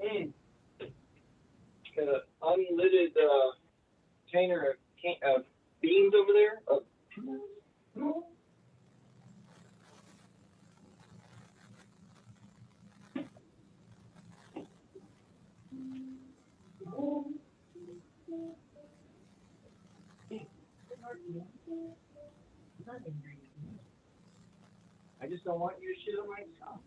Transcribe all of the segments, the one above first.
Hmm. Got an unlidded container of beans over there. I just don't want you to shit on my stuff.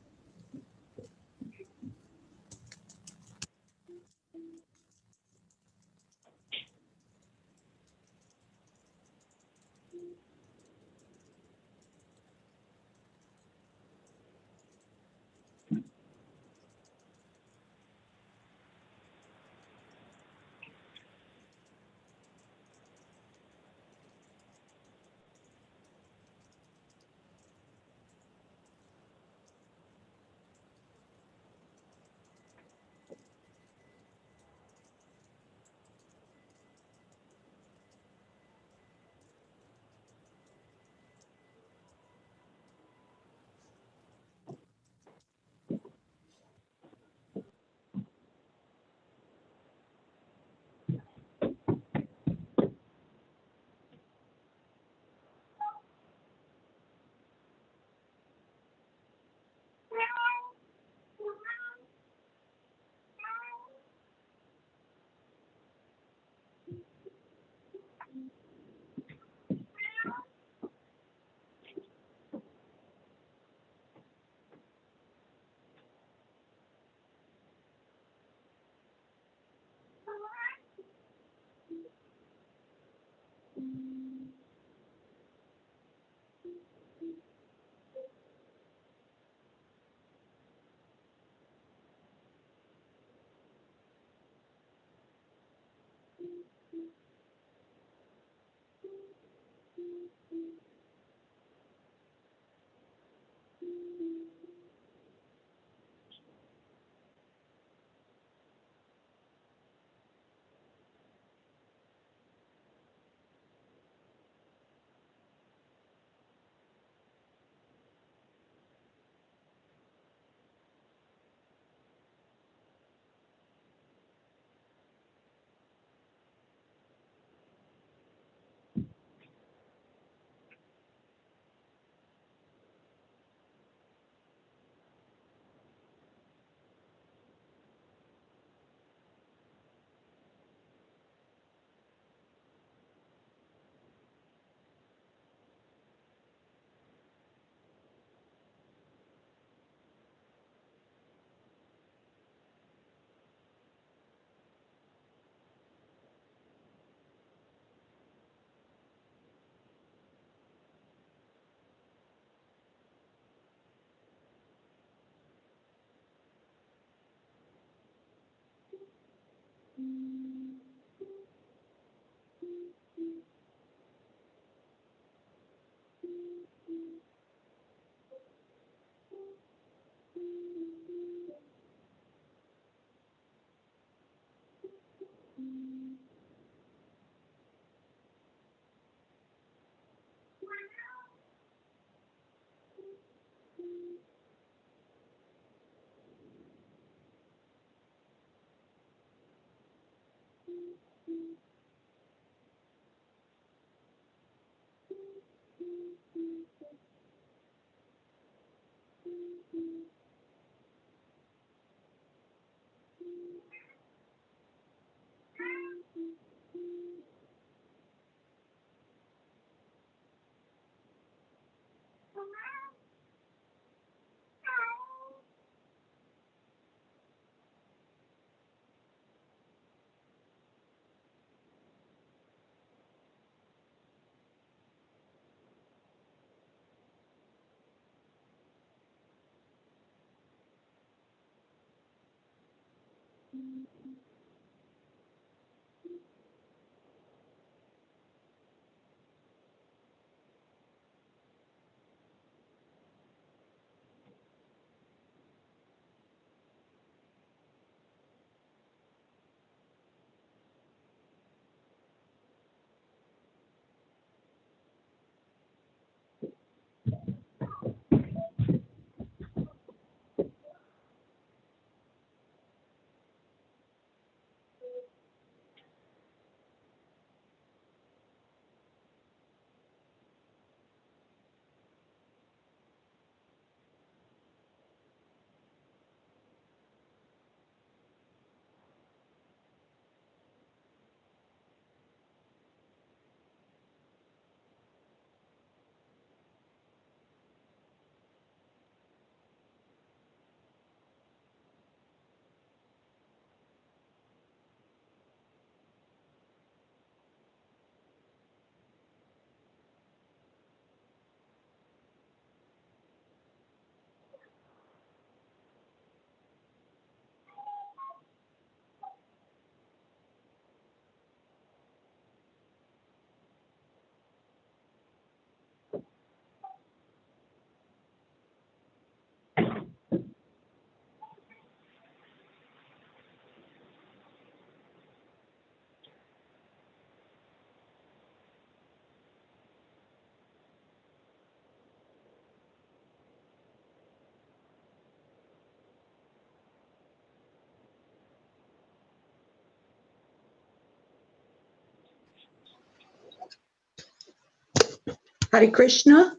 Hare Krishna.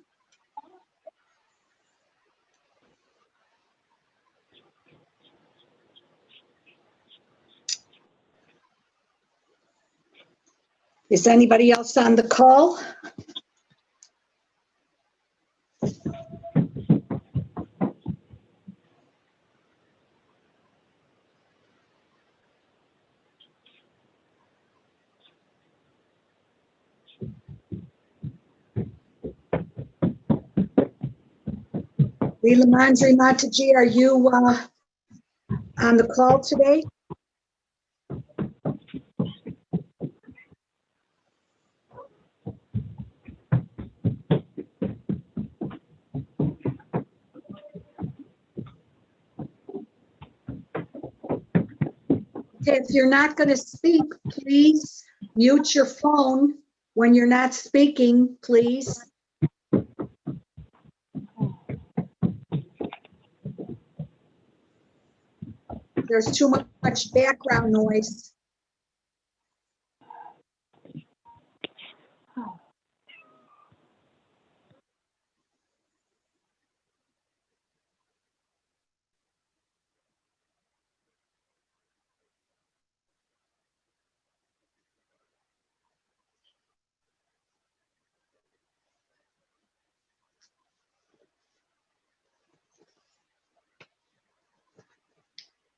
Is anybody else on the call? Leela Manjari Mataji, are you on the call today? Okay, if you're not going to speak, please mute your phone when you're not speaking, please. There's too much background noise.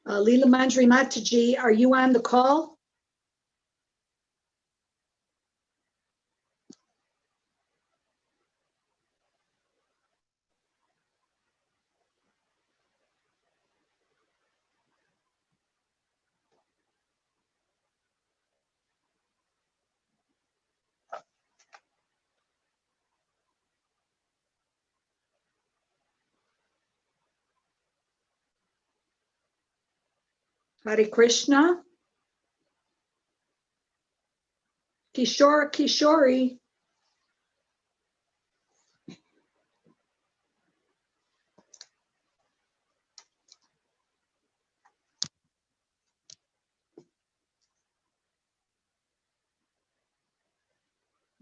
Leela Manjari Mataji, are you on the call? Hare Krishna. Kishori.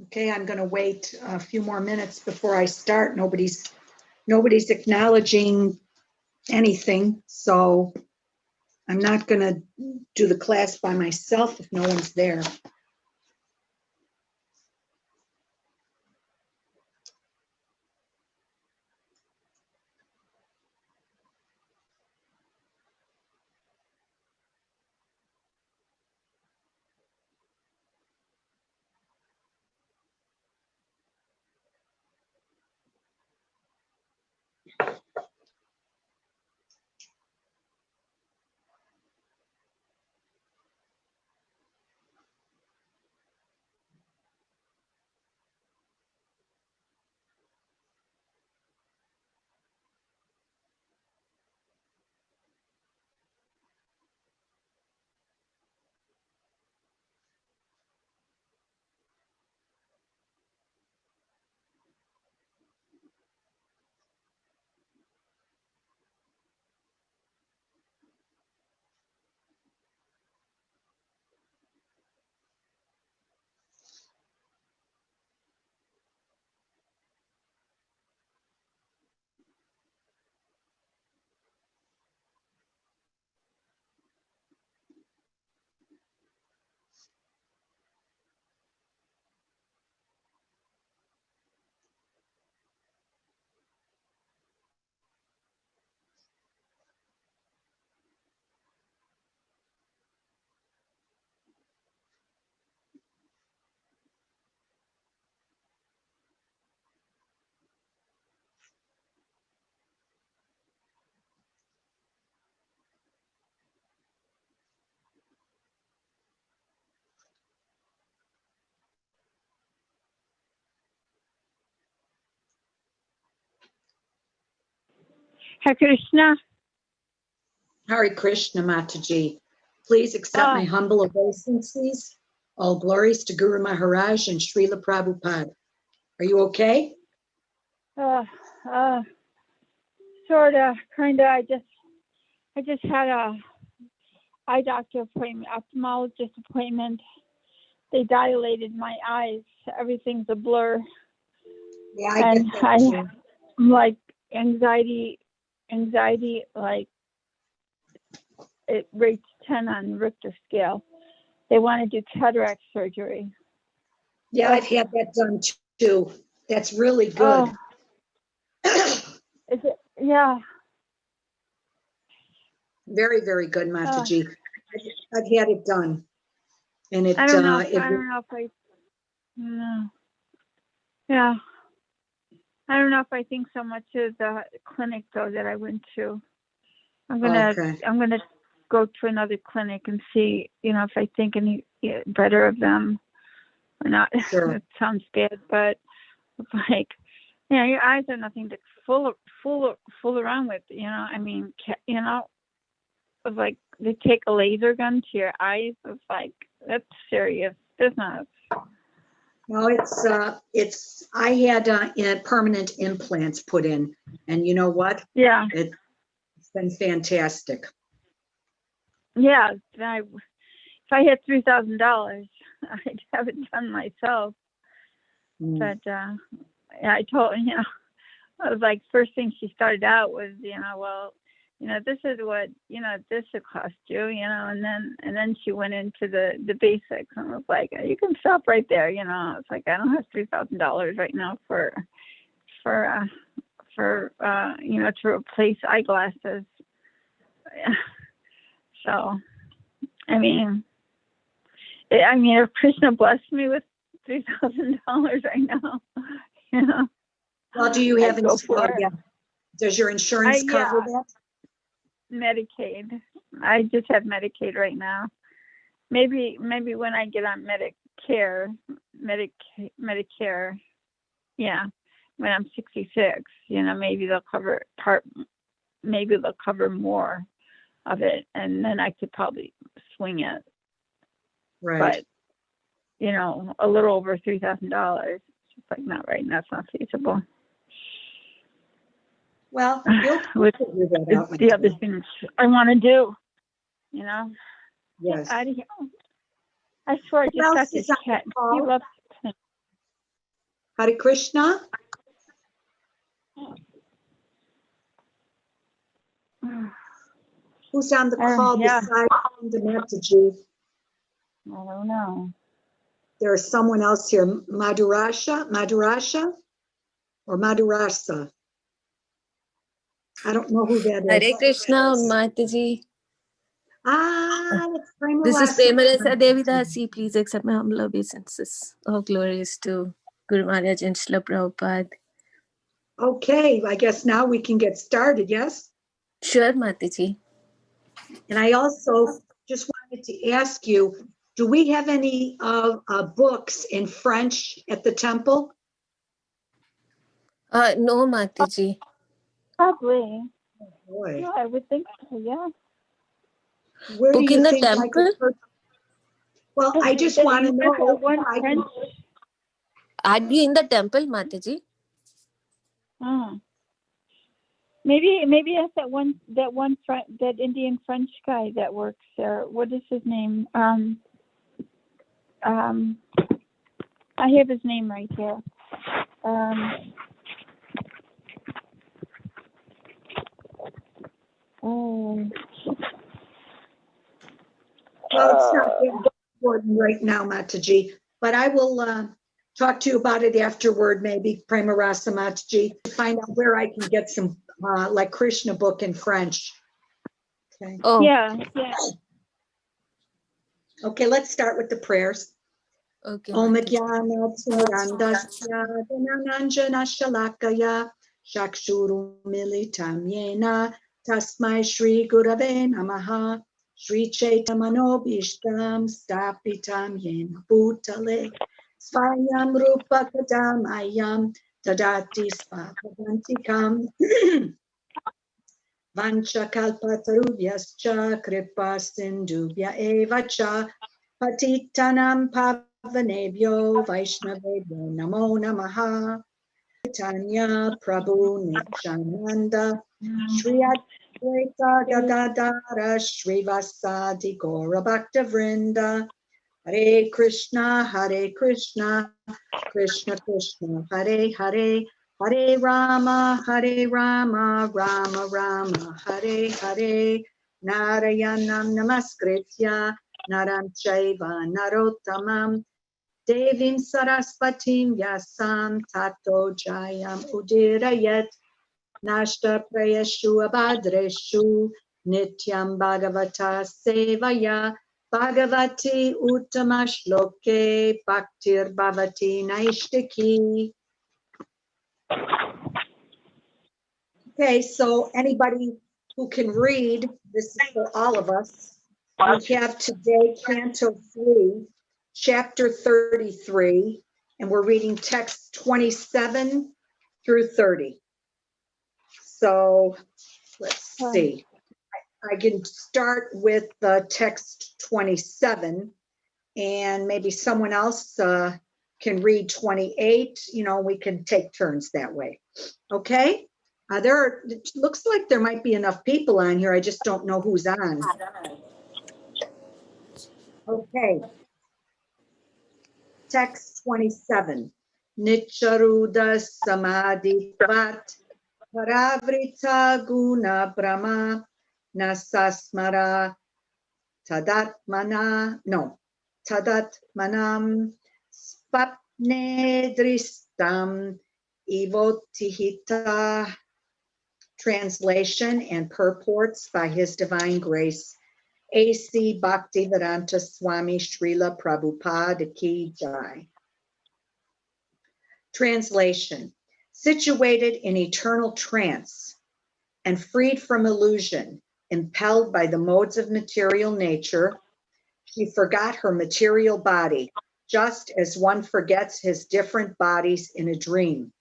Okay, I'm going to wait a few more minutes before I start. Nobody's acknowledging anything, so I'm not going to do the class by myself if no one's there. Hare Krishna. Hare Krishna Mataji. Please accept my humble obeisances. All glories to Guru Maharaj and Srila Prabhupada. Are you okay? Sorta, kinda. I just had a eye doctor appointment, ophthalmologist appointment. They dilated my eyes. Everything's a blur. Yeah, I And get that too. I'm like anxiety, like it rates 10 on Richter scale. They want to do cataract surgery. Yeah, I've had that done too. That's really good. Oh, is it? Yeah. Very, very good, Mataji. I've had it done. And it, I don't know. it, I don't know if I. No. Yeah. I don't know if I think so much of the clinic though that I went to. I'm gonna okay. go to another clinic and see, if I think any better of them or not. Sure. It sounds bad, but it's like, your eyes are nothing to fool around with. I mean, it's like they take a laser gun to your eyes. It's like that's serious business. No, I had permanent implants put in, and you know what? Yeah, It's been fantastic. yeah. If I had $3,000, I'd have it done myself. Mm. But I told I was like, first thing she started out was, well, this is what this would cost you, and then she went into the basics and was like, you can stop right there, It's like I don't have $3,000 right now for to replace eyeglasses. So, I mean, if Krishna blessed me with $3,000 right now, Well, do you have I'd go for it. yeah. Does your insurance cover that? Medicaid. I just have Medicaid right now. Maybe when I get on Medicare, yeah, when I'm 66, maybe they'll cover maybe they'll cover more of it, and then I could probably swing it. Right. But a little over $3,000. It's just like not right now. It's not feasible. Well, you'll figure that out. It's the other things I want to do. Yes. Get out of here. I swear, I just got this cat. He loves him. Hare Krishna. Who's on the call besides the Mataji? I don't know. There's someone else here, Madhurasha, or Madhurasa. I don't know who that is. Hare Krishna, Mataji. That's Premalasa. This is Premalasa Devidasi. Please accept my humble obeisances. All glories to Guru Maharaj and Srila Prabhupada. Okay, I guess now we can get started, yes? Sure, Mataji. And I also just wanted to ask you, do we have any books in French at the temple? No, Mataji. Probably. Oh, boy. No, I would think so, yeah. Where Book do you in the think temple? Well, I just want to know. Are you in the temple, Mataji? Maybe ask that Indian French guy that works there. What is his name? I have his name right here. Well, it's not important right now, Mataji, but I will talk to you about it afterward, maybe, Premarasa Mataji, to find out where I can get some, like Krishna book in French. Okay. Oh. Yeah. Okay, let's start with the prayers. Okay. Om Jnana Tirandasya Dhananjana Shalakaya Chakshuru Militam Yena Tasmai Shri Gurave Namaha Shri Chaitamano Bhishtam Stapitam Yena Bhutale Svayam Rupa Kadamayam Tadati Spapavantikam Vanchakalpatarubhyascha Kripa Sindhubhya Evacha Patitanam Pavanebhyo Vaishnavebhyo Namo Namaha Tanya Prabhu Nityananda Shri Advaita Gadadara Srivasadi Gaura Bhakta Vrinda Hare Krishna, Krishna Krishna, Hare Hare, Hare Rama, Rama Rama, Hare Hare, Narayanam Namaskritya, Naram Chaiva Narottamam, Devim Saraswatim Vyasam Tato Jayam Udirayet, Nashta Prayashu Abhadreshu, Nityam Bhagavata Sevaya, Bhagavati Uttama Shloke, Bhaktir Bhavati Naishtiki. Okay, so anybody who can read, this is for all of us. We have today Canto 3, Chapter 33, and we're reading text 27 through 30. So let's see. I can start with text 27, and maybe someone else can read 28. You know, we can take turns that way. Okay? It looks like there might be enough people on here. I just don't know who's on. Okay. Text 27. Nicharuda samadhivat paravrita guna brahma nasasmara tadatmanam spapne dristam ivotihita. Translation and purports by His Divine Grace, A.C. Bhaktivedanta Swami Srila Prabhupada Ki Jai. Translation: situated in eternal trance and freed from illusion, impelled by the modes of material nature, she forgot her material body, just as one forgets his different bodies in a dream.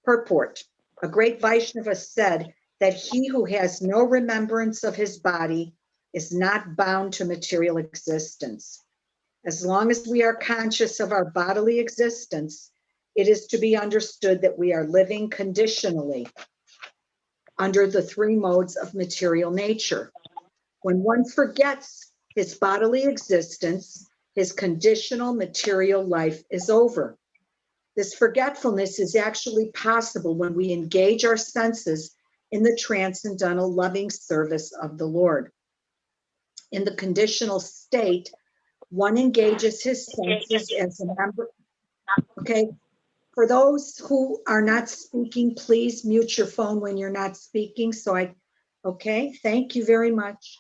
Purport: a great Vaishnava said that he who has no remembrance of his body is not bound to material existence. As long as we are conscious of our bodily existence, it is to be understood that we are living conditionally under the three modes of material nature. When one forgets his bodily existence, his conditional material life is over. This forgetfulness is actually possible when we engage our senses in the transcendental loving service of the Lord. In the conditional state, one engages his senses as a member. Okay, for those who are not speaking, please mute your phone when you're not speaking. Okay, thank you very much.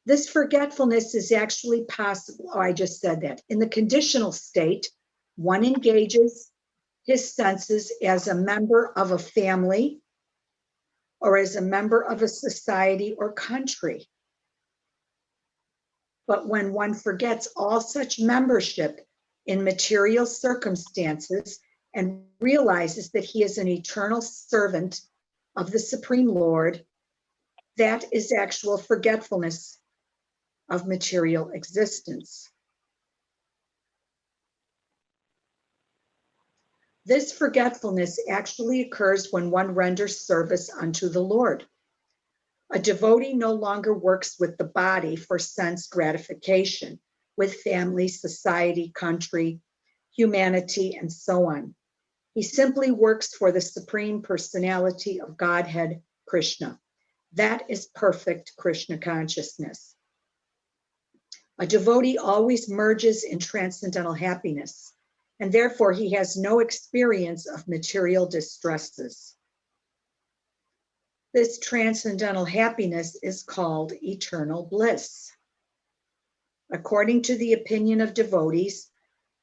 This forgetfulness is actually possible. Oh, I just said that. In the conditional state, one engages his senses as a member of a family or as a member of a society or country. But when one forgets all such membership in material circumstances and realizes that he is an eternal servant of the Supreme Lord, that is actual forgetfulness of material existence. This forgetfulness actually occurs when one renders service unto the Lord. A devotee no longer works with the body for sense gratification, with family, society, country, humanity, and so on. He simply works for the Supreme Personality of Godhead, Krishna. That is perfect Krishna consciousness. A devotee always merges in transcendental happiness, and therefore he has no experience of material distresses. This transcendental happiness is called eternal bliss. According to the opinion of devotees,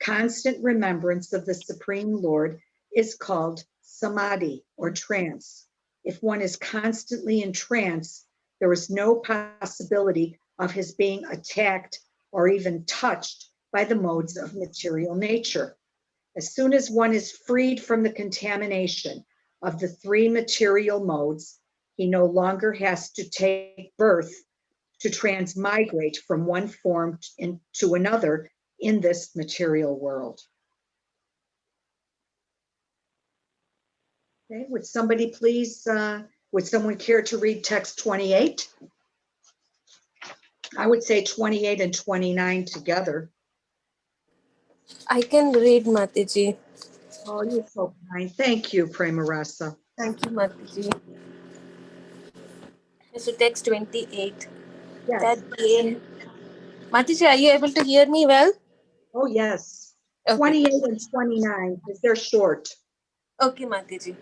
constant remembrance of the Supreme Lord is called samadhi or trance. If one is constantly in trance, there is no possibility of his being attacked or even touched by the modes of material nature. As soon as one is freed from the contamination of the three material modes, he no longer has to take birth to transmigrate from one form into another in this material world. Okay, would somebody please, would someone care to read text 28? I would say 28 and 29 together. I can read, Mataji. Oh, you're so kind. Thank you, Premarasa. Thank you, Mataji. So text 28. Yes. That day. Mataji, are you able to hear me well? Oh, yes. Okay. 28 and 29, because they're short. Okay, Mataji.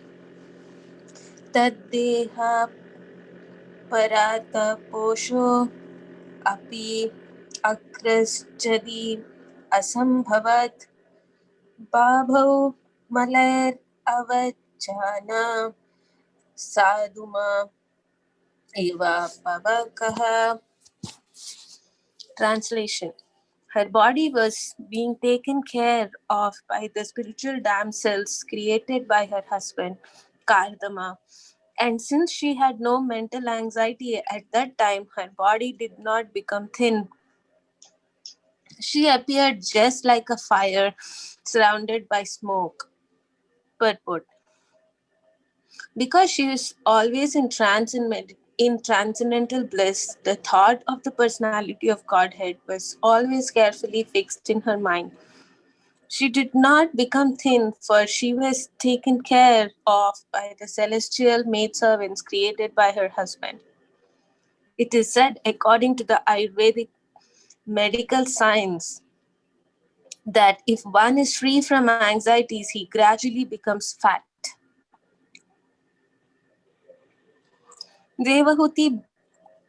Taddeha parata posho api akrasjadi asambhavat babhau malar avachana saduma eva pavakaha. Translation. Her body was being taken care of by the spiritual damsels created by her husband, Kardama. And since she had no mental anxiety at that time, her body did not become thin. She appeared just like a fire surrounded by smoke. Purport. Because she is always in transcendental bliss, the thought of the personality of Godhead was always carefully fixed in her mind. She did not become thin, for she was taken care of by the celestial maidservants created by her husband. It is said, according to the Ayurvedic medical science, that if one is free from anxieties, he gradually becomes fat. Devahuti,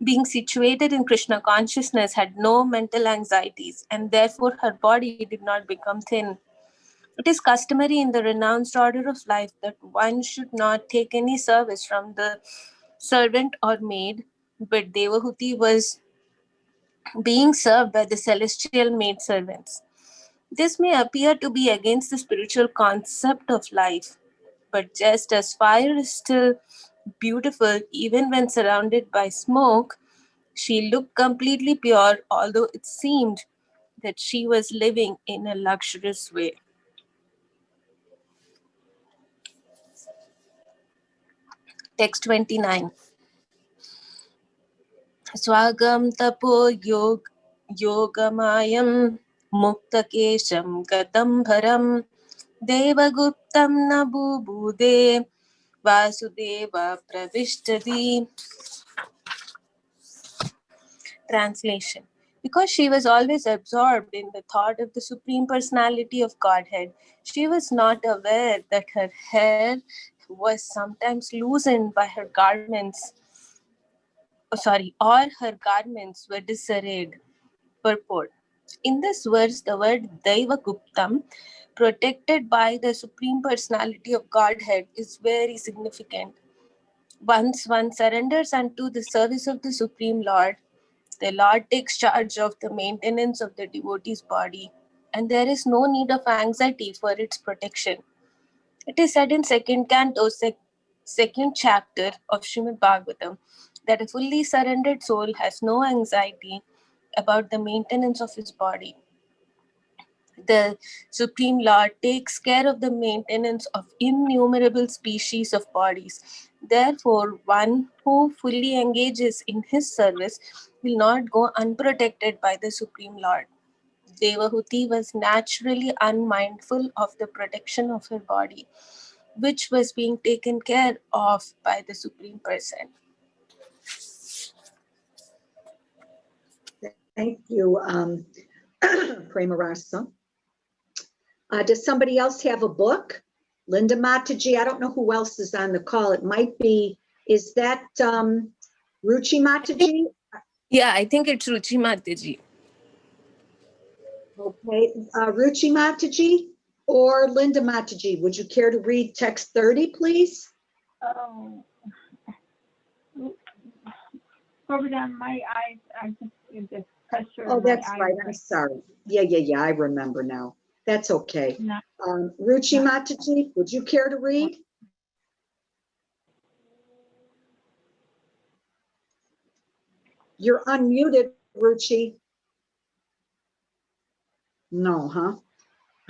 being situated in Krishna consciousness, had no mental anxieties, and therefore her body did not become thin. It is customary in the renounced order of life that one should not take any service from the servant or maid, but Devahuti was being served by the celestial maidservants. This may appear to be against the spiritual concept of life, but just as fire is still beautiful even when surrounded by smoke, she looked completely pure, although it seemed that she was living in a luxurious way. Text 29. Swagam tapo yogamayam muktakesham gadambharam devaguptam na bubhude vasudeva pravishtadi. Translation. Because she was always absorbed in the thought of the Supreme Personality of Godhead, she was not aware that her hair was sometimes loosened by her garments, or her garments were disarrayed. Purport. In this verse, the word Daiva Guptam, protected by the Supreme Personality of Godhead, is very significant. Once one surrenders unto the service of the Supreme Lord, the Lord takes charge of the maintenance of the devotee's body, and there is no need of anxiety for its protection. It is said in second canto, second chapter of Srimad Bhagavatam, that a fully surrendered soul has no anxiety about the maintenance of his body. The Supreme Lord takes care of the maintenance of innumerable species of bodies. Therefore, one who fully engages in his service will not go unprotected by the Supreme Lord. Devahuti was naturally unmindful of the protection of her body, which was being taken care of by the Supreme Person. Thank you, Premarasa. Does somebody else have a book? Linda Mataji, I don't know who else is on the call. It might be, is that Ruchi Mataji? Yeah, I think it's Ruchi Mataji. Okay, Ruchi Mataji or Linda Mataji, would you care to read text 30, please? Oh, over down my eyes. I just pressure. Oh, that's right. I'm sorry. Yeah. I remember now. That's okay. No. Ruchi Mataji, would you care to read? You're unmuted, Ruchi. No, huh?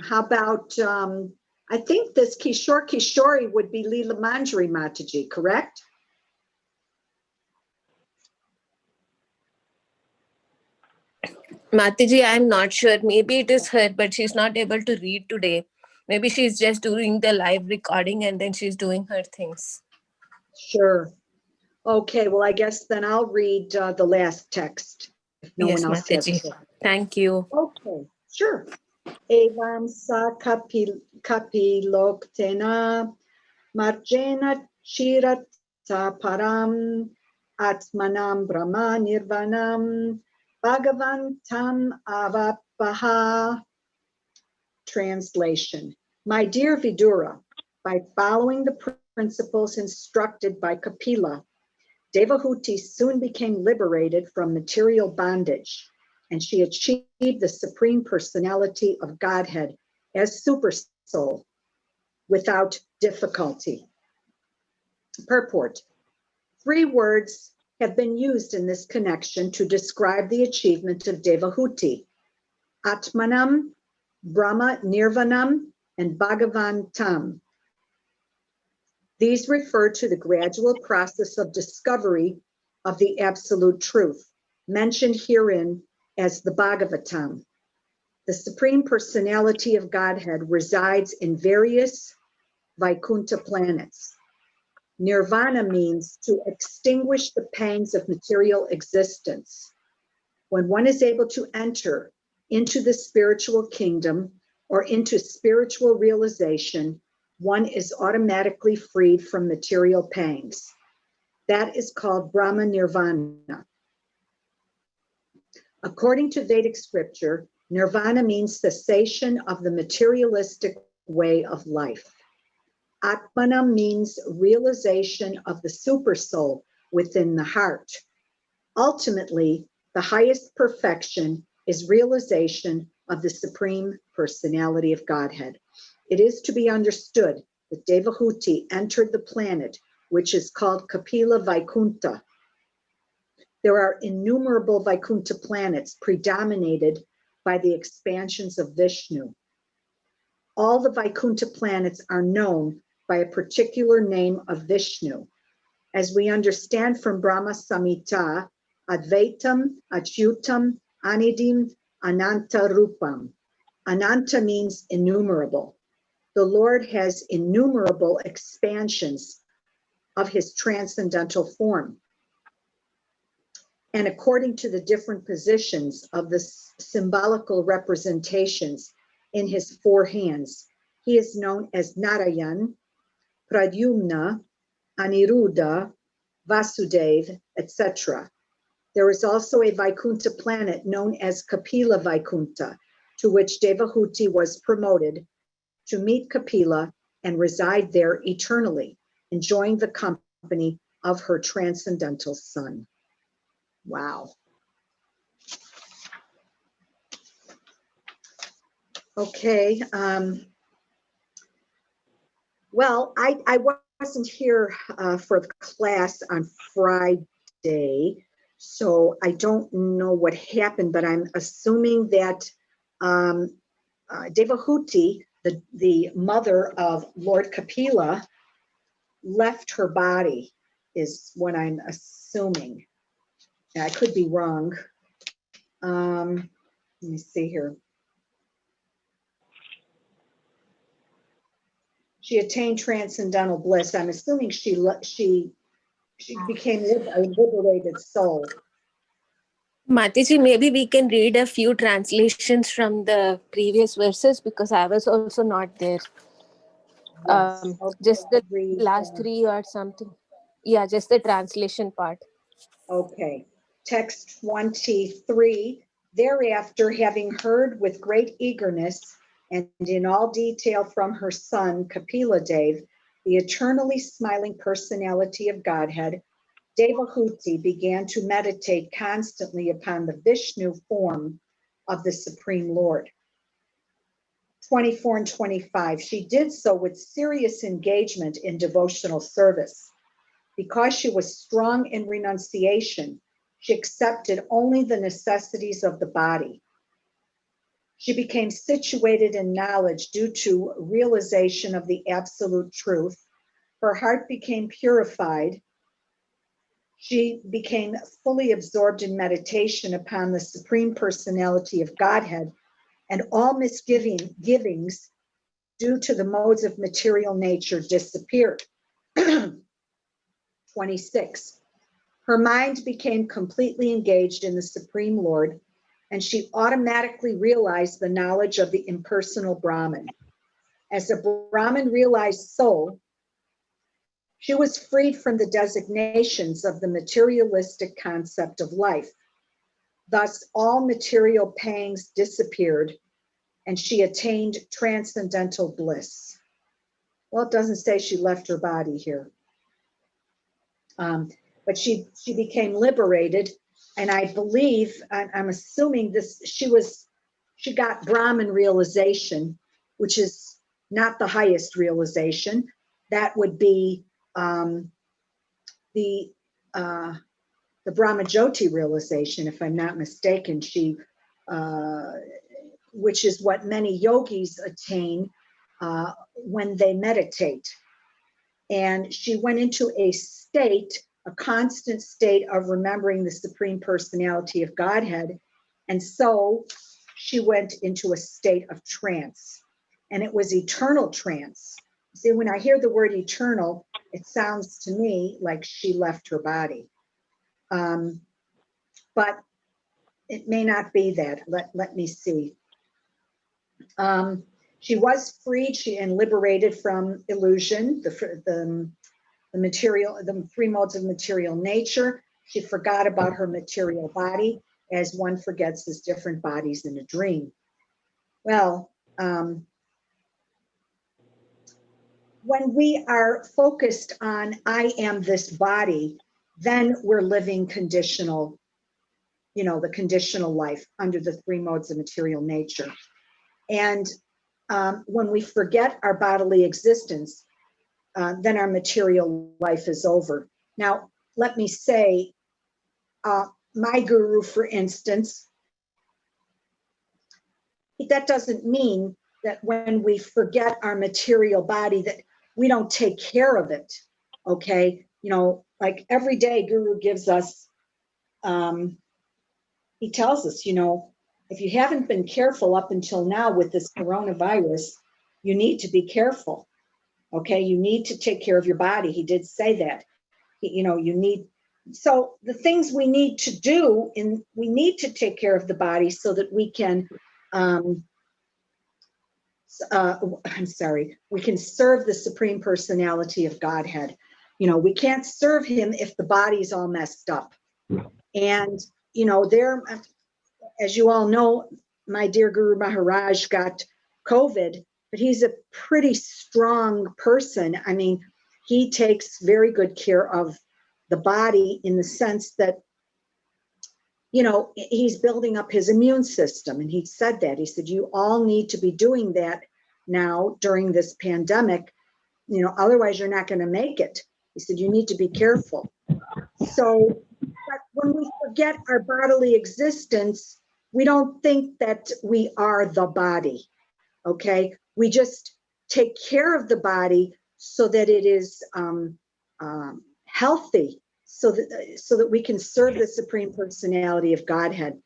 How about, I think this Kishori would be Leela Manjari Mataji, correct? Mataji, I'm not sure. Maybe it is her, but she's not able to read today. Maybe she's just doing the live recording and then she's doing her things. Sure. Okay, well, I guess then I'll read the last text if no Yes, one else has Mataji. it. Thank you. Okay, sure. Evam sa kapiloktena marjena chirata param atmanam brahma nirvanam bhagavantam avapaha. Translation. My dear Vidura, by following the principles instructed by Kapila, Devahuti soon became liberated from material bondage, and she achieved the Supreme Personality of Godhead as Super Soul without difficulty. Purport. 3 words have been used in this connection to describe the achievement of Devahuti: Atmanam, Brahma Nirvanam, and Bhagavantam. These refer to the gradual process of discovery of the absolute truth, mentioned herein as the Bhagavatam. The Supreme Personality of Godhead resides in various Vaikuntha planets. Nirvana means to extinguish the pangs of material existence. When one is able to enter into the spiritual kingdom or into spiritual realization, one is automatically freed from material pangs. That is called Brahma Nirvana. According to Vedic scripture, Nirvana means cessation of the materialistic way of life. Atmanam means realization of the super soul within the heart. Ultimately, the highest perfection is realization of the Supreme Personality of Godhead. It is to be understood that Devahuti entered the planet, which is called Kapila Vaikuntha. There are innumerable Vaikuntha planets predominated by the expansions of Vishnu. All the Vaikuntha planets are known by a particular name of Vishnu. As we understand from Brahma Samhita, Advaitam, Achyutam, Anidim, Ananta Rupam. Ananta means innumerable. The Lord has innumerable expansions of his transcendental form. And according to the different positions of the symbolical representations in his 4 hands, he is known as Narayan, Pradyumna, Aniruddha, Vasudeva, etc. There is also a Vaikuntha planet known as Kapila Vaikuntha, to which Devahuti was promoted to meet Kapila and reside there eternally, enjoying the company of her transcendental son. Wow. Okay. Well, I wasn't here for the class on Friday, so I don't know what happened, but I'm assuming that Devahuti, the mother of Lord Kapila, left her body, is what I'm assuming. I could be wrong. Let me see here. She attained transcendental bliss. I'm assuming she became a liberated soul. Mataji, maybe we can read a few translations from the previous verses because I was also not there. Yes. Okay, Just the read, last 3 or something. Yeah, just the translation part. Okay. Text 23. Thereafter, having heard with great eagerness and in all detail from her son, Kapila Dev, the eternally smiling personality of Godhead, Devahuti began to meditate constantly upon the Vishnu form of the Supreme Lord. 24 and 25. She did so with serious engagement in devotional service. Because she was strong in renunciation, she accepted only the necessities of the body. She became situated in knowledge due to realization of the absolute truth. Her heart became purified. She became fully absorbed in meditation upon the Supreme Personality of Godhead, and all misgivings due to the modes of material nature disappeared. 26. Her mind became completely engaged in the Supreme Lord, and she automatically realized the knowledge of the impersonal Brahman. As a Brahman realized soul, she was freed from the designations of the materialistic concept of life. Thus, all material pangs disappeared, and she attained transcendental bliss. Well, it doesn't say she left her body here. But she became liberated, and I believe, I'm assuming this, she got Brahman realization, which is not the highest realization. That would be the Brahmajyoti realization, if I'm not mistaken. Which is what many yogis attain when they meditate. And she went into a constant state of remembering the Supreme Personality of Godhead. And so she went into a state of trance. And it was eternal trance. See, when I hear the word eternal, it sounds to me like she left her body. But it may not be that. Let me see. She was freed and liberated from illusion, the material, the three modes of material nature. She forgot about her material body, as one forgets his different bodies in a dream. Well, when we are focused on I am this body, then we're living conditional, the conditional life under the three modes of material nature. And when we forget our bodily existence, then our material life is over. Now, let me say, my guru, for instance, that doesn't mean that when we forget our material body that we don't take care of it, okay? Like every day Guru gives us, he tells us, if you haven't been careful up until now with this coronavirus, you need to be careful, okay? You need to take care of your body. He did say that, so the things we need to do, we need to take care of the body so that we can, we can serve the Supreme Personality of Godhead. We can't serve him if the body's all messed up. And, as you all know, my dear Guru Maharaj got COVID, but he's a pretty strong person. I mean, he takes very good care of the body in the sense that, he's building up his immune system. And he said that. He said, you all need to be doing that now during this pandemic, otherwise you're not going to make it. He said, you need to be careful. So, but when we forget our bodily existence, we don't think that we are the body, okay? We just take care of the body so that it is healthy, so that we can serve the Supreme Personality of Godhead.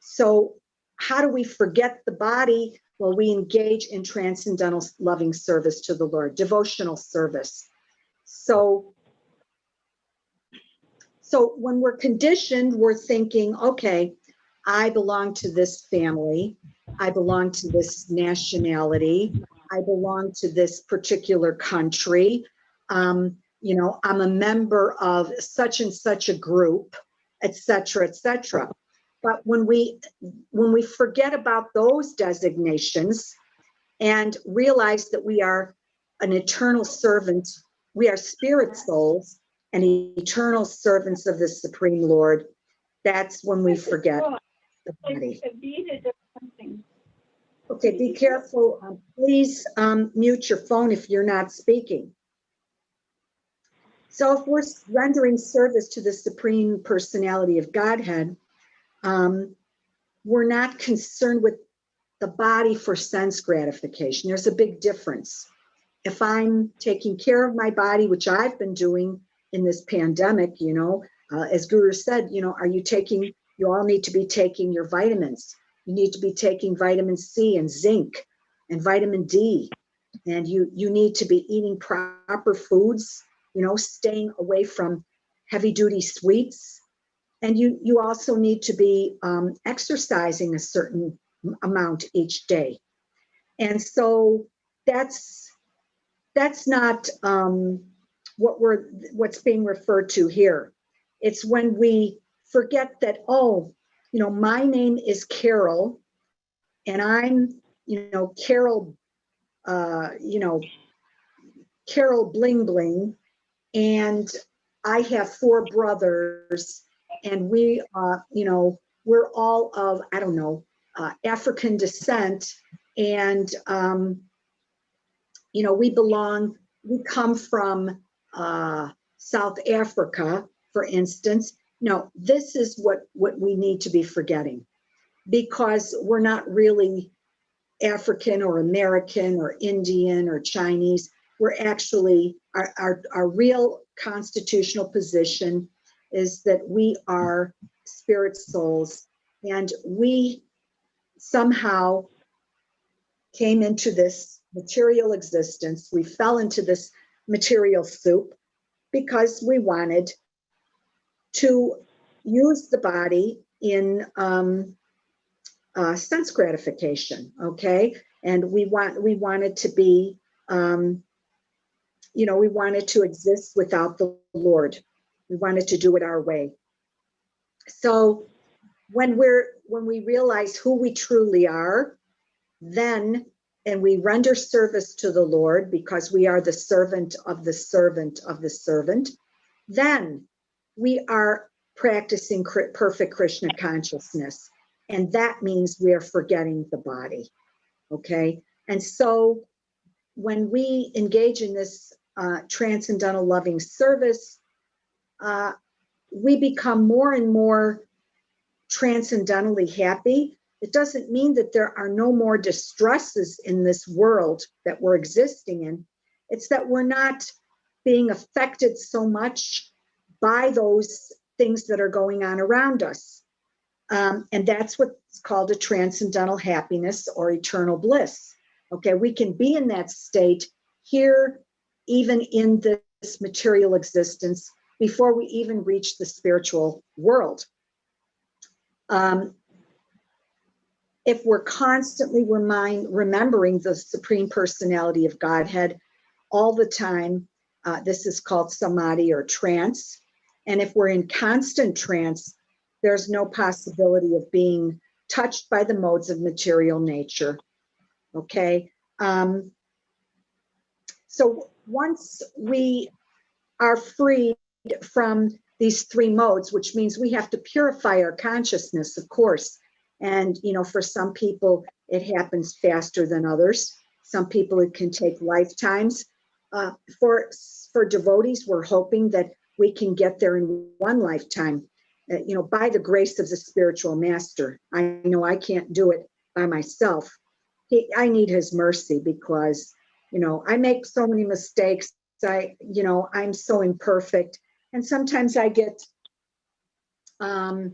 So how do we forget the body? Well, we engage in transcendental loving service to the Lord, devotional service. So when we're conditioned, we're thinking, okay, I belong to this family. I belong to this nationality. I belong to this particular country. I'm a member of such and such a group, et cetera, et cetera. But when we forget about those designations and realize that we are an eternal servant, we are spirit souls and eternal servants of the Supreme Lord, that's when we forget the body. Okay, be careful. Please mute your phone if you're not speaking. So if we're rendering service to the Supreme Personality of Godhead, we're not concerned with the body for sense gratification. There's a big difference. If I'm taking care of my body, which I've been doing in this pandemic, As Guru said, are you taking, you all need to be taking your vitamins. You need to be taking vitamin C and zinc and vitamin D. And you need to be eating proper foods, staying away from heavy duty sweets. And you also need to be exercising a certain amount each day. And so that's not what's being referred to here. It's when we forget that, my name is Carol, and I'm, Carol, Carol Bling Bling, and I have 4 brothers, and we, we're all of, I don't know, African descent, and, we come from South Africa, for instance. No, this is what we need to be forgetting, because we're not really African or American or Indian or Chinese. We're actually, our real constitutional position is that we are spirit souls, and we somehow came into this material existence. We fell into this material soup because we wanted to use the body in sense gratification, okay? And we wanted to be, we wanted to exist without the Lord. We wanted to do it our way. So when we realize who we truly are, then, and we render service to the Lord because we are the servant of the servant of the servant, then we are practicing perfect Krishna consciousness. And that means we are forgetting the body, okay? And so when we engage in this transcendental loving service, we become more and more transcendentally happy. It doesn't mean that there are no more distresses in this world that we're existing in. It's that we're not being affected so much by those things that are going on around us. And that's what's called a transcendental happiness or eternal bliss. Okay, we can be in that state here, even in this material existence, before we even reach the spiritual world. If we're constantly remembering the Supreme Personality of Godhead all the time, this is called samadhi or trance. And if we're in constant trance, there's no possibility of being touched by the modes of material nature, okay? So once we are freed from these 3 modes, which means we have to purify our consciousness, of course. And, for some people, it happens faster than others. Some people, it can take lifetimes. For devotees, we're hoping that we can get there in one lifetime, by the grace of the spiritual master. I know I can't do it by myself. I need his mercy because, I make so many mistakes. I'm so imperfect. And sometimes I get, how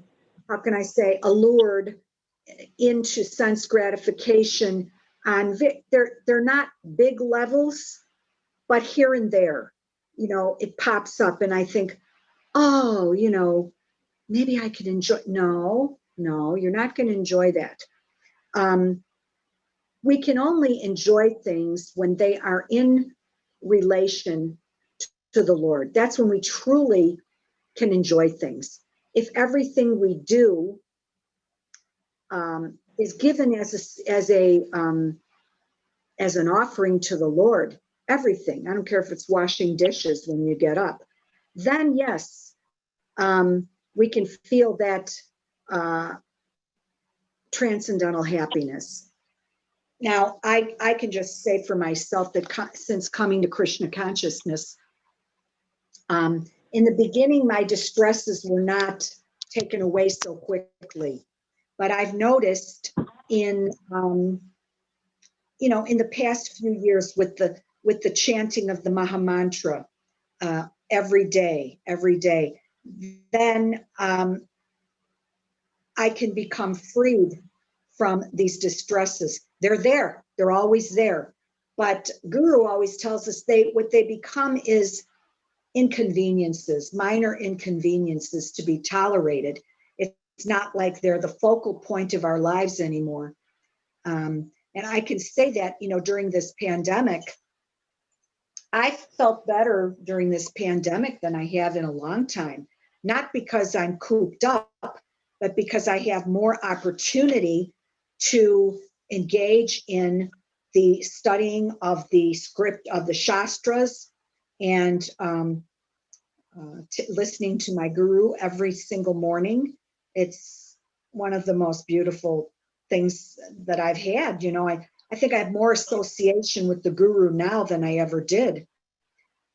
can I say, allured into sense gratification on, they're not big levels, but here and there, it pops up and I think, oh, maybe I could enjoy. No, you're not going to enjoy that. We can only enjoy things when they are in relation to the Lord. That's when we truly can enjoy things. If everything we do is given as an offering to the Lord, everything, I don't care if it's washing dishes when you get up, then yes, we can feel that transcendental happiness. Now, I can just say for myself that since coming to Krishna consciousness, in the beginning, my distresses were not taken away so quickly. But I've noticed in the past few years with the chanting of the Maha Mantra every day, then I can become freed from these distresses. They're there. They're always there. But Guru always tells us what they become is inconveniences, minor inconveniences to be tolerated. It's not like they're the focal point of our lives anymore. And I can say that, during this pandemic, I felt better during this pandemic than I have in a long time. Not because I'm cooped up, but because I have more opportunity to engage in the studying of the script of the Shastras and listening to my guru every single morning. It's one of the most beautiful things that I've had. I think I have more association with the guru now than I ever did.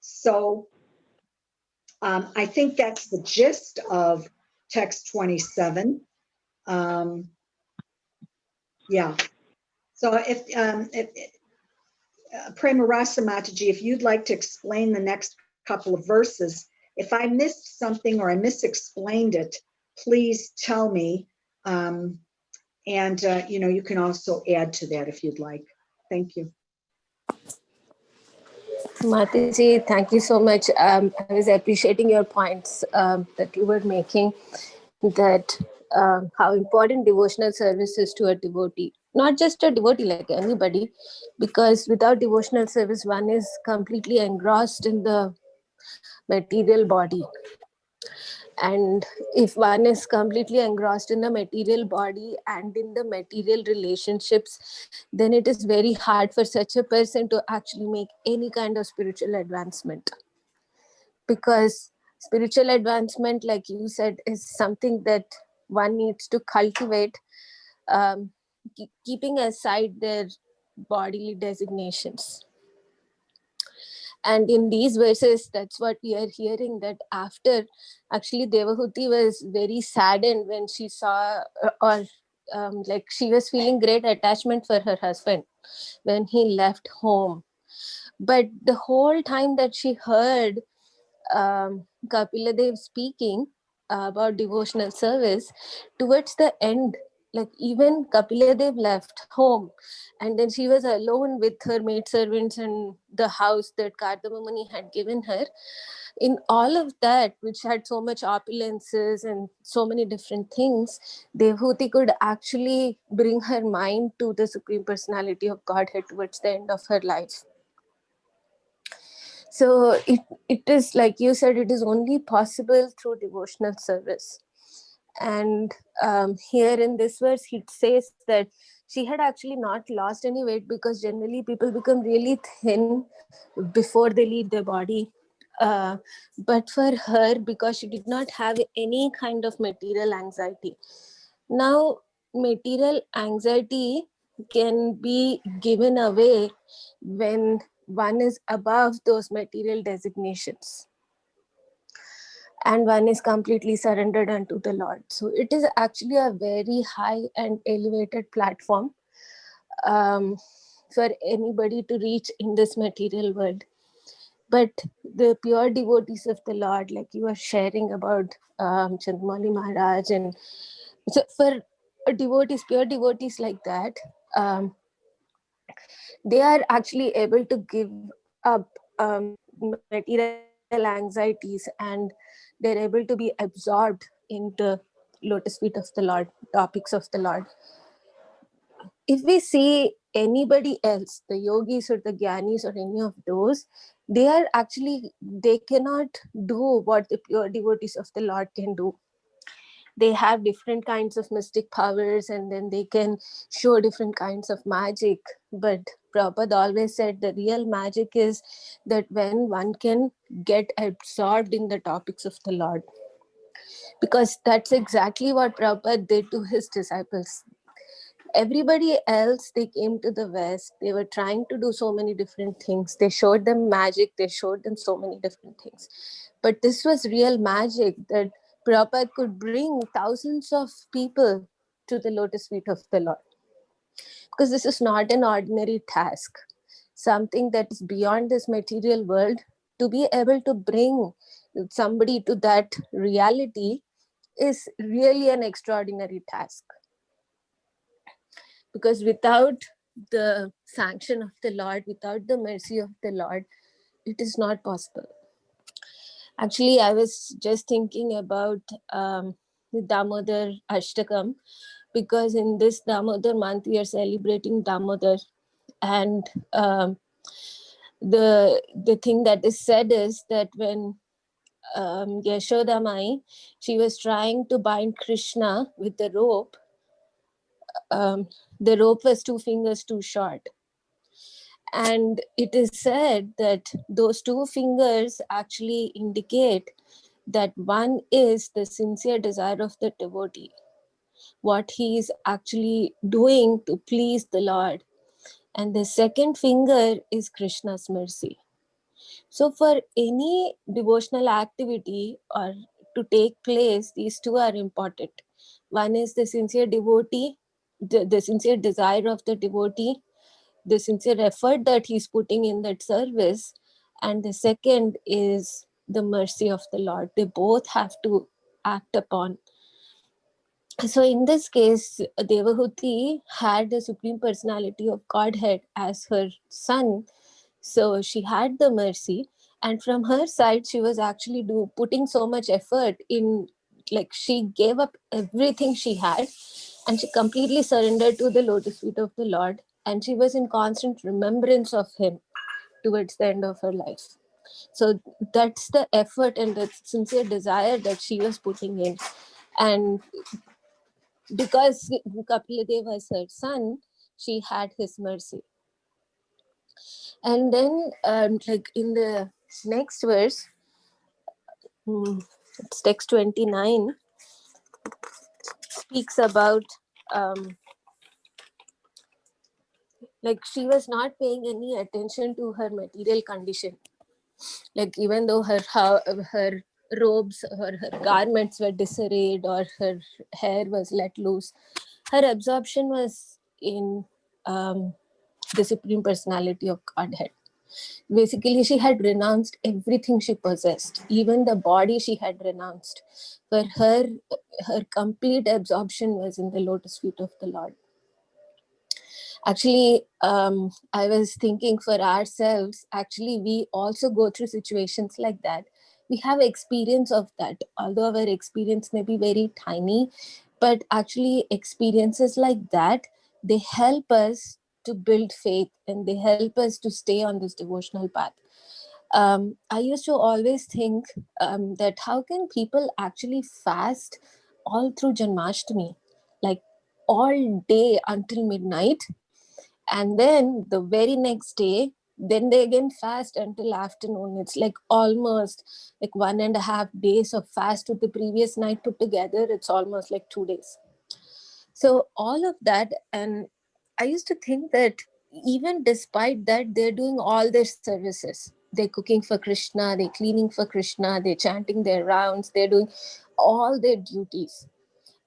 So I think that's the gist of text 27. Yeah. So if Premarasa Mataji, if you'd like to explain the next couple of verses, if I missed something or I misexplained it, please tell me. You can also add to that if you'd like. Thank you. Mataji, thank you so much. I was appreciating your points that you were making, that how important devotional service is to a devotee. Not just a devotee, like anybody, because without devotional service, one is completely engrossed in the material body. And if one is completely engrossed in the material body and in the material relationships, then it is very hard for such a person to actually make any kind of spiritual advancement. Because spiritual advancement, like you said, is something that one needs to cultivate, keeping aside their bodily designations. And in these verses, that's what we are hearing, that after actually Devahuti was very saddened when she saw, like she was feeling great attachment for her husband when he left home. But the whole time that she heard Kapila Dev speaking about devotional service, towards the end, like even Kapila Dev left home, and then she was alone with her maidservants and the house that Kardama Muni had given her. In all of that, which had so much opulences and so many different things, Devahuti could actually bring her mind to the Supreme Personality of Godhead towards the end of her life. So it is, like you said, it is only possible through devotional service. And here in this verse, it says that she had actually not lost any weight, because generally people become really thin before they leave their body. But for her, because she did not have any kind of material anxiety. Now, material anxiety can be given away when one is above those material designations and one is completely surrendered unto the Lord. So it is actually a very high and elevated platform for anybody to reach in this material world. But the pure devotees of the Lord, like you are sharing about Chandamali Maharaj, and so for devotees, pure devotees like that, they are actually able to give up material anxieties, and they're able to be absorbed in the lotus feet of the Lord, topics of the Lord. If we see anybody else, the yogis or the gyanis or any of those, they cannot do what the pure devotees of the Lord can do. They have different kinds of mystic powers, and then they can show different kinds of magic. But Prabhupada always said the real magic is that when one can get absorbed in the topics of the Lord. Because that's exactly what Prabhupada did to his disciples. Everybody else, they came to the West, they were trying to do so many different things. They showed them magic, they showed them so many different things. But this was real magic, that Prabhupada could bring thousands of people to the lotus feet of the Lord. Because this is not an ordinary task, something that is beyond this material world. To be able to bring somebody to that reality is really an extraordinary task. Because without the sanction of the Lord, without the mercy of the Lord, it is not possible. Actually, I was just thinking about the Damodar Ashtakam, because in this Damodar month we are celebrating Damodar, and the thing that is said is that when Yashoda Mai, she was trying to bind Krishna with the rope was 2 fingers too short. And it is said that those 2 fingers actually indicate that one is the sincere desire of the devotee, what he is actually doing to please the Lord. And the second finger is Krishna's mercy. So for any devotional activity or to take place, these 2 are important. One is the sincere devotee, the sincere desire of the devotee, the sincere effort that he's putting in that service. And the second is the mercy of the Lord. They both have to act upon. So in this case, Devahuti had the Supreme Personality of Godhead as her son. So she had the mercy. And from her side, she was actually putting so much effort in, like she gave up everything she had and she completely surrendered to the lotus feet of the Lord. And she was in constant remembrance of him towards the end of her life. So that's the effort and the sincere desire that she was putting in. And because Kapila was her son, she had his mercy. And then like in the next verse, it's text 29, speaks about like she was not paying any attention to her material condition. Like even though her robes or her garments were disarrayed or her hair was let loose, her absorption was in the Supreme Personality of Godhead. Basically, she had renounced everything she possessed, even the body she had renounced. For her complete absorption was in the lotus feet of the Lord. Actually, I was thinking for ourselves, actually, we also go through situations like that. We have experience of that, although our experience may be very tiny, but actually experiences like that, they help us to build faith and they help us to stay on this devotional path. I used to always think that how can people actually fast all through Janmashtami, like all day until midnight, and then the very next day, then they again fast until afternoon. It's like almost like 1.5 days of fast with the previous night put together. It's almost like 2 days. So all of that, and I used to think that even despite that, they're doing all their services. They're cooking for Krishna, they're cleaning for Krishna, they're chanting their rounds, they're doing all their duties.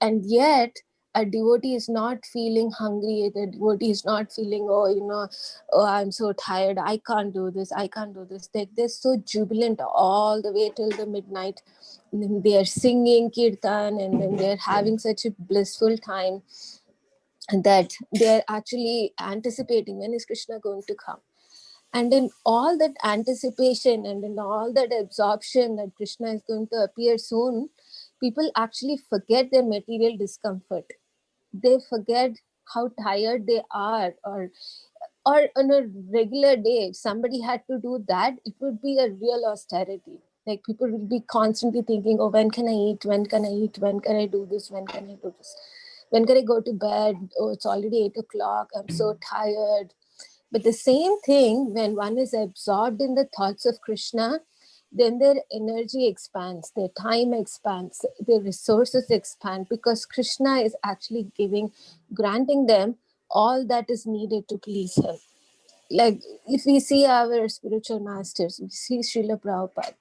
And yet, a devotee is not feeling hungry, the devotee is not feeling, oh, I'm so tired, I can't do this. They're so jubilant all the way till the midnight. And then they are singing kirtan and then they're having such a blissful time that they're actually anticipating when is Krishna going to come. And in all that anticipation and in all that absorption that Krishna is going to appear soon, people actually forget their material discomfort. They forget how tired they are, or on a regular day, if somebody had to do that, it would be a real austerity. Like people will be constantly thinking, oh, when can I eat? When can I eat? When can I do this? When can I do this? When can I go to bed? Oh, it's already 8 o'clock. I'm so tired. But the same thing, when one is absorbed in the thoughts of Krishna, then their energy expands, their time expands, their resources expand, because Krishna is actually granting them all that is needed to please him. Like if we see our spiritual masters, we see Srila Prabhupada,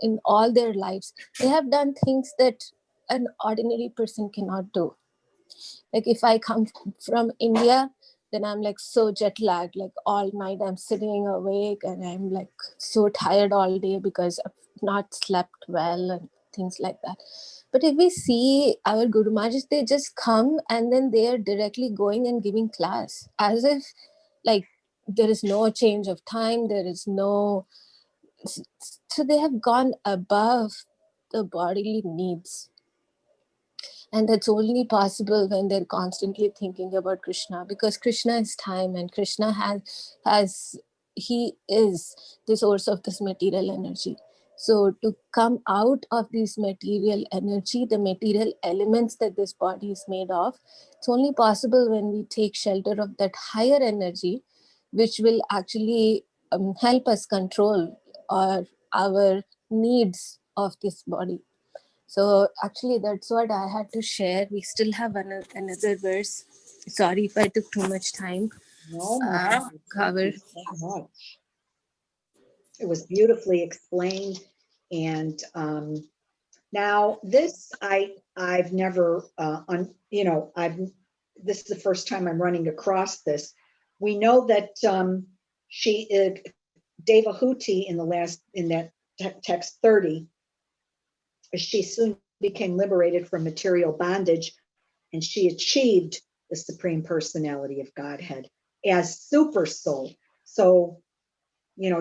in all their lives, they have done things that an ordinary person cannot do. Like if I come from India, then I'm like so jet lagged, like all night I'm sitting awake and I'm like so tired all day because of not slept well and things like that. But if we see our Guru Maharaj, they just come and then they are directly going and giving class as if like there is no change of time, there is no, so they have gone above the bodily needs. And that's only possible when they're constantly thinking about Krishna, because Krishna is time and Krishna has he is the source of this material energy. So to come out of this material energy, the material elements that this body is made of, it's only possible when we take shelter of that higher energy, which will actually help us control our needs of this body. So actually, that's what I had to share. We still have another verse. Sorry if I took too much time. No, Mataji, Cover. thank you so much. It was beautifully explained. And now this, I've never, this is the first time I'm running across this. We know that Devahuti in that text 30, she soon became liberated from material bondage, and she achieved the Supreme Personality of Godhead as super soul. So,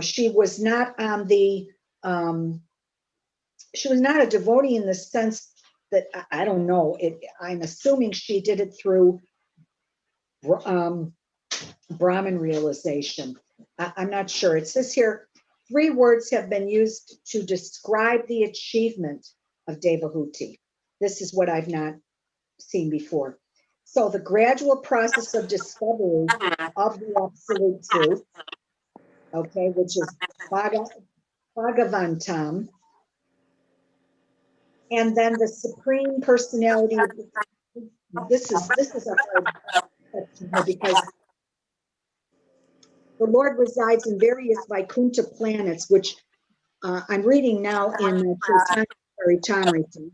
she was not on she was not a devotee in the sense that, I don't know, I'm assuming she did it through Brahman realization. I'm not sure. It says here, 3 words have been used to describe the achievement of Devahuti. This is what I've not seen before. So the gradual process of discovery of the absolute truth, okay, which is Bhagavantam, and then the Supreme Personality. This is a hard section here, because the Lord resides in various Vaikuntha planets, which I'm reading now in Chaitanya Charitamrita.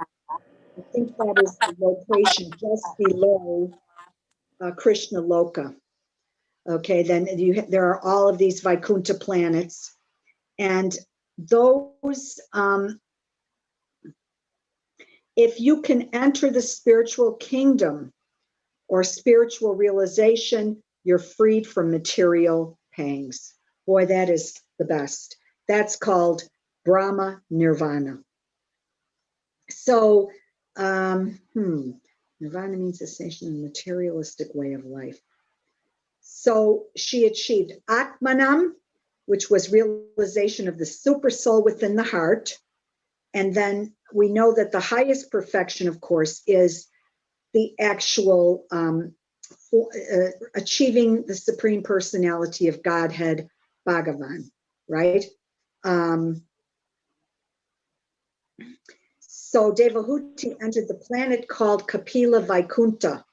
I think that is the location just below Krishna Loka. Okay, then there are all of these Vaikuntha planets, and those, if you can enter the spiritual kingdom or spiritual realization, you're freed from material pangs. Boy, that is the best. That's called Brahma Nirvana. So, Nirvana means cessation of the materialistic way of life. So she achieved Atmanam, which was realization of the super soul within the heart. And then we know that the highest perfection, of course, is the actual achieving the Supreme Personality of Godhead, Bhagavan, right? So Devahuti entered the planet called Kapila Vaikuntha.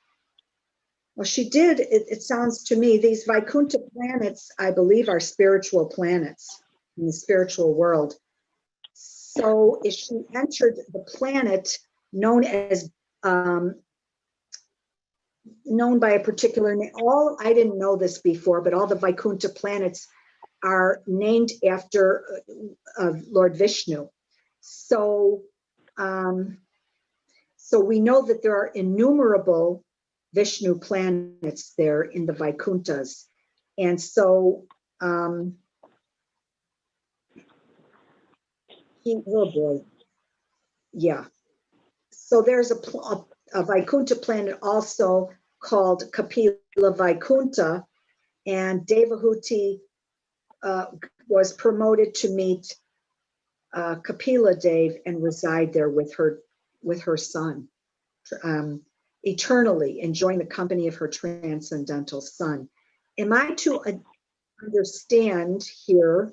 Well, she did, it sounds to me, these Vaikuntha planets, I believe, are spiritual planets in the spiritual world. So if she entered the planet known as, known by a particular name, I didn't know this before, but all the Vaikuntha planets are named after Lord Vishnu. So, so we know that there are innumerable Vishnu planets there in the Vaikunthas. And so, oh boy, yeah. So there's a Vaikuntha planet also called Kapila Vaikuntha, and Devahuti was promoted to meet Kapila Dev and reside there with her son, eternally enjoying the company of her transcendental son. Am I to understand here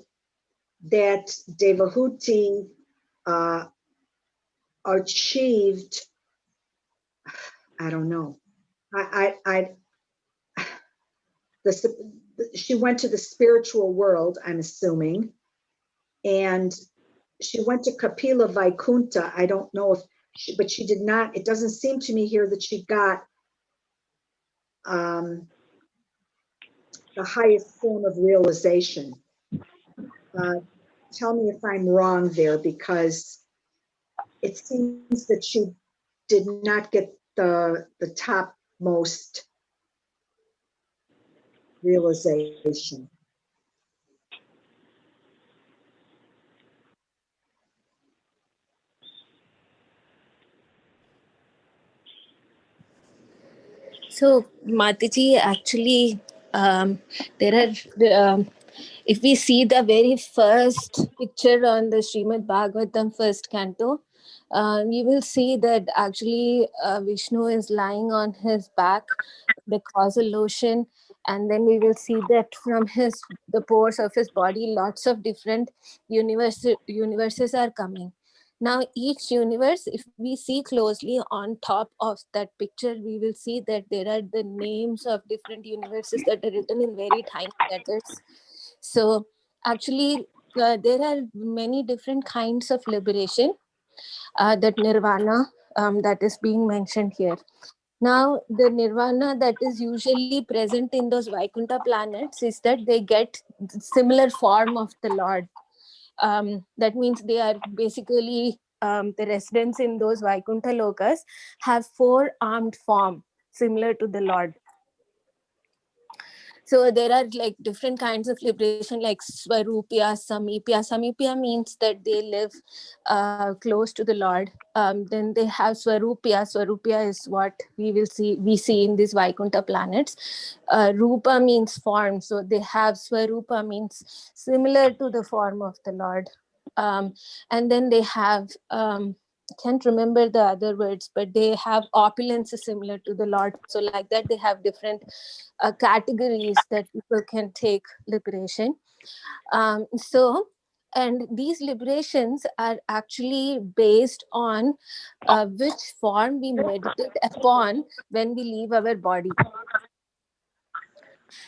that Devahuti achieved, I don't know, she went to the spiritual world, I'm assuming, and she went to Kapila Vaikuntha. I don't know if but she did not, it doesn't seem to me here that she got the highest form of realization. tell me if I'm wrong there, because it seems that she did not get the topmost realization. So, Mataji, actually, there are, if we see the very first picture on the Srimad Bhagavatam first canto, you will see that actually Vishnu is lying on his back, the causal lotion, and then we will see that from the pores of his body, lots of different universes are coming. Now, each universe, if we see closely on top of that picture, we will see that there are the names of different universes that are written in very tiny letters. So, actually, there are many different kinds of liberation, that nirvana that is being mentioned here. Now, the nirvana that is usually present in those Vaikuntha planets is that they get similar form of the Lord. That means they are basically the residents in those Vaikuntha lokas have 4-armed form similar to the Lord. So there are like different kinds of liberation like Swarupya, Samipya. Samipya means that they live close to the Lord. Then they have Swarupya. Swarupya is what we see in these Vaikuntha planets. Rupa means form. So they have Swarupa means similar to the form of the Lord. And then they have can't remember the other words, but they have opulence similar to the Lord. So like that, they have different categories that people can take liberation. And these liberations are actually based on which form we meditate upon when we leave our body.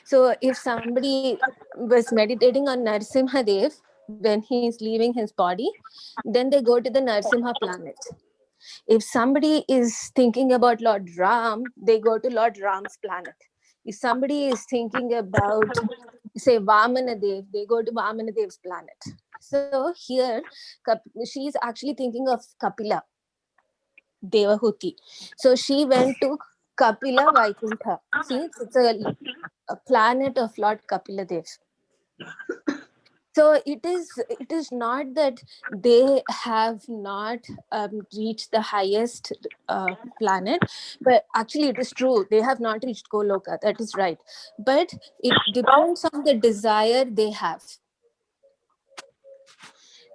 So if somebody was meditating on Narsimha Dev when he is leaving his body, then they go to the Narsimha planet. If somebody is thinking about Lord Ram, they go to Lord Ram's planet. If somebody is thinking about, say, Vamanadev, they go to Vamanadev's planet. So here, she is actually thinking of Kapila, Devahuti. So she went to Kapila Vaikuntha. See, it's a planet of Lord Kapila Dev. So it is not that they have not reached the highest planet, but actually it is true, they have not reached Goloka, that is right, but it depends on the desire they have.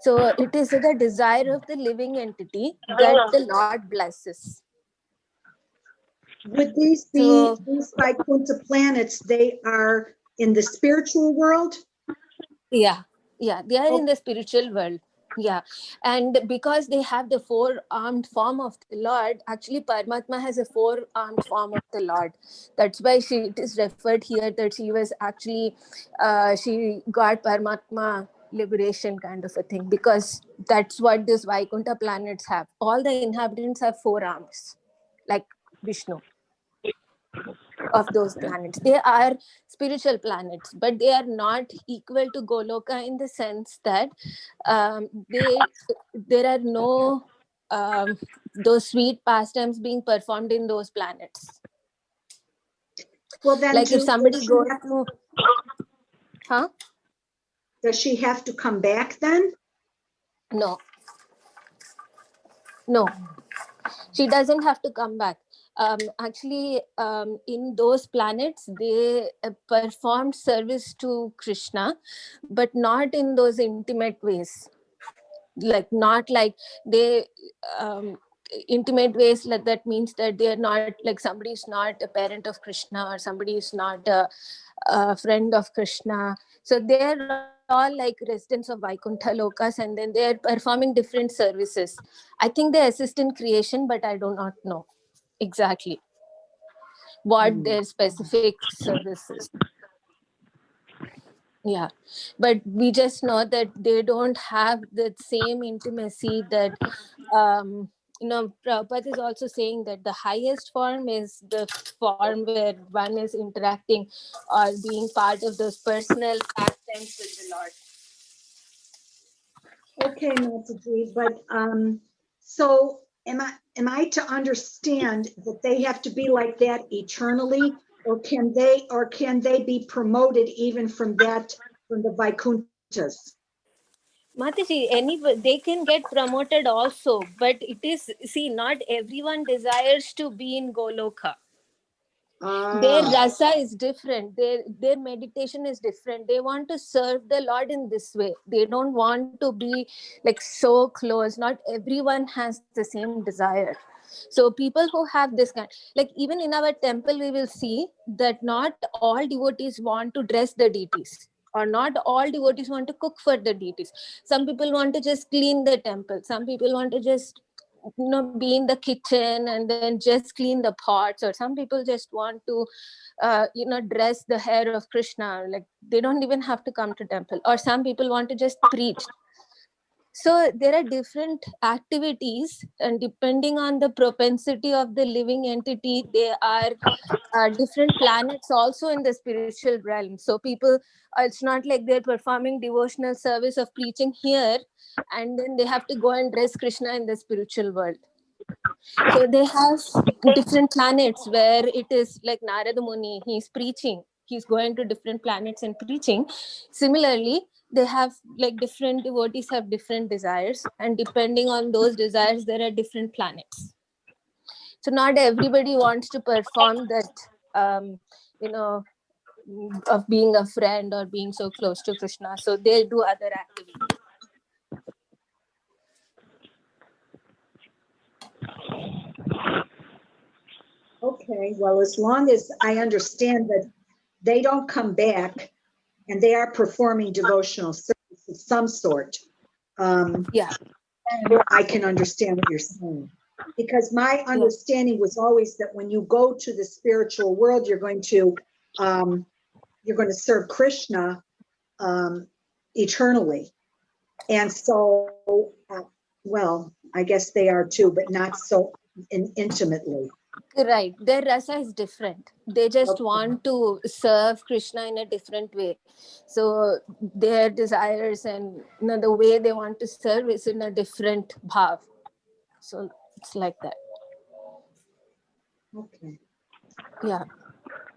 So it is the desire of the living entity that the Lord blesses. Would these be, So, these Vaikuntha planets, they are in the spiritual world? yeah, they are in the spiritual world. Yeah, and because they have the 4-armed form of the Lord, actually Paramatma has a 4-armed form of the Lord. That's why it is referred here that she was actually she got Paramatma liberation kind of a thing, because that's what these Vaikuntha planets have. All the inhabitants have 4 arms, like Vishnu, of those planets. They are spiritual planets, but they are not equal to Goloka in the sense that there are no those sweet pastimes being performed in those planets. Well, then Like if somebody goes to, does she have to come back then? No, she doesn't have to come back. Actually, in those planets, they performed service to Krishna, but not in those intimate ways. Like not like they intimate ways, like that means that they are not like somebody is not a parent of Krishna or somebody is not a friend of Krishna. So they're all like residents of Vaikuntha Lokas, and then they're performing different services. I think they assist in creation, but I do not know exactly what their specific services. Yeah, but we just know that they don't have the same intimacy that Prabhupada is also saying that the highest form is the form where one is interacting or being part of those personal pastimes with the Lord. Okay, Mataji, but, so am I to understand that they have to be like that eternally? Or can they be promoted even from the Vaikunthas? Mataji, they can get promoted also, but it is, see, not everyone desires to be in Goloka. Their Ah, rasa is different. Their meditation is different. They want to serve the Lord in this way. They don't want to be like so close. Not everyone has the same desire. So people who have this kind, like even in our temple, we will see that not all devotees want to dress the deities, or not all devotees want to cook for the deities. Some people want to just clean the temple. Some people want to just be in the kitchen and then just clean the pots, or some people just want to dress the hair of Krishna, like they don't even have to come to temple, or some people want to just preach. So there are different activities, and depending on the propensity of the living entity, there are different planets also in the spiritual realm. So people, it's not like they're performing devotional service of preaching here and then they have to go and dress Krishna in the spiritual world. So they have different planets where it is like Narada Muni, he's preaching, he's going to different planets and preaching. Similarly, they have like different devotees have different desires, and depending on those desires, there are different planets. So not everybody wants to perform that, you know, of being a friend or being so close to Krishna. So they do other activities. okay. Well, as long as I understand that they don't come back and they are performing devotional service of some sort, Yeah. I can understand what you're saying. Because my understanding was always that when you go to the spiritual world, you're going to serve Krishna eternally. And so, well, I guess they are too, but not so intimately. Right, their rasa is different. They just Okay. want to serve Krishna in a different way. So their desires and the way they want to serve is in a different bhav. So it's like that. Okay. Yeah.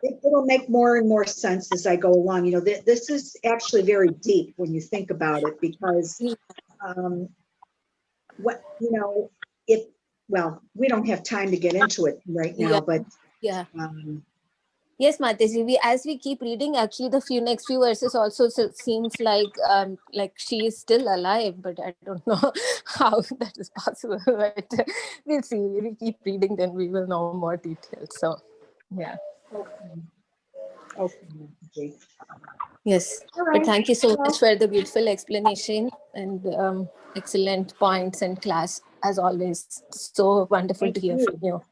It'll make more and more sense as I go along. You know, this is actually very deep when you think about it, because what, well, we don't have time to get into it right now, Yeah. but Yeah. um, Yes, Mataji. As we keep reading, actually, the next few verses also seems like she is still alive, but I don't know how that is possible. But we'll see. We keep reading, then we will know more details. So, yeah. okay. Okay. Yes, All but right. thank you so Well, much for the beautiful explanation and excellent points and class as always. So wonderful thank to hear you. from you.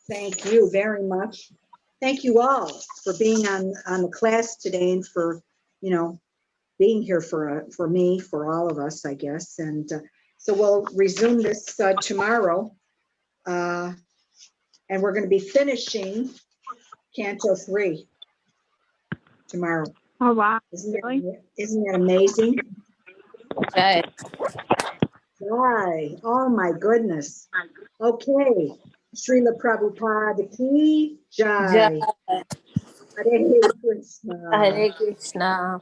Thank you very much. Thank you all for being on the class today, and for, being here for me, for all of us, I guess. And so we'll resume this tomorrow. And we're going to be finishing Canto 3 tomorrow. Oh, wow. Isn't Really? that amazing? Right. Right. Oh my goodness. Okay. Srila Prabhupada ki Jai jai. Hare Krishna. Hare Krishna.